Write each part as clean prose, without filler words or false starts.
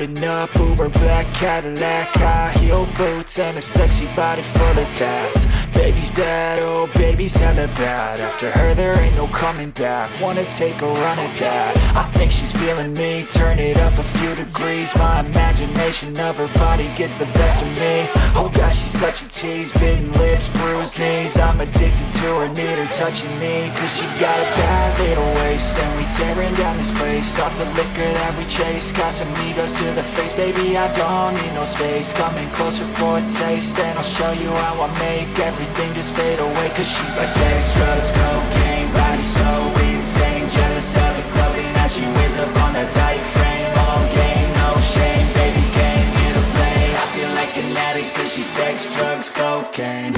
Driving up Uber black Cadillac, high heel boots and a sexy body full of tats. Baby's bad, oh baby's hella bad. After her there ain't no coming back. Wanna take a run at that. I think she's feeling me, turn it up a few degrees. My imagination of her body gets the best of me. Oh gosh, she's such a tease, bitten lips, bruised knees. I'm addicted to her, need her touching me. Cause she got a bad little waist, and we tearing down this place. Off the liquor that we chase, got some egos to the face. Baby, I don't need no space, coming closer for a taste. And I'll show you how I make everything just fade away. Cause she's like sex, drugs, cocaine, body so insane. Jealous of the clothing that she wears up on a tight frame. All game, no shame, baby came here to play. I feel like an addict cause she's sex, drugs, cocaine.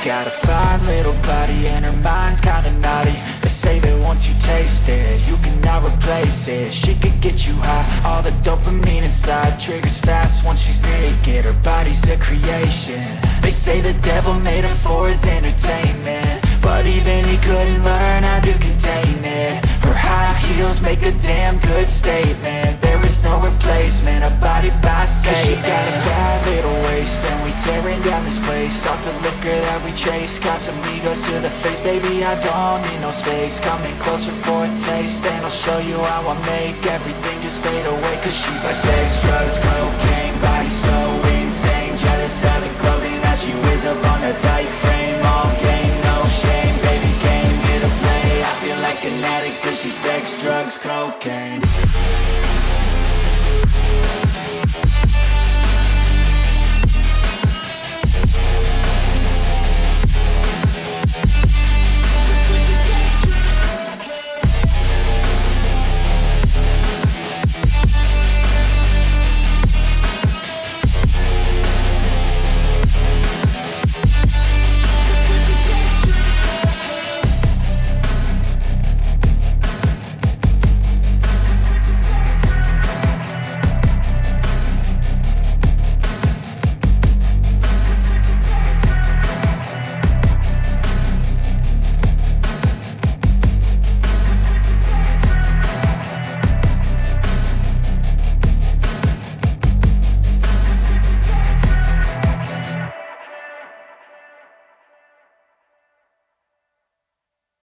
Got a fine little body and her mind's kinda naughty. They say that once you taste it, you cannot replace it. She could get you high, all the dopamine inside triggers fast once she's naked. Her body's a creation. They say the devil made her for his entertainment, but even he couldn't learn how to contain it. Her high heels make a damn good statement. There is no replacement, a body by Satan. Cause she got a bad little waist, and we tearing down this place. Off the liquor that we chase, got some egos to the face. Baby, I don't need no space, coming closer for a taste. And I'll show you how I make everything just fade away. Cause she's like sex, drugs, cocaine, body so insane. Jealous of the clothing that she wears up on a tight frame.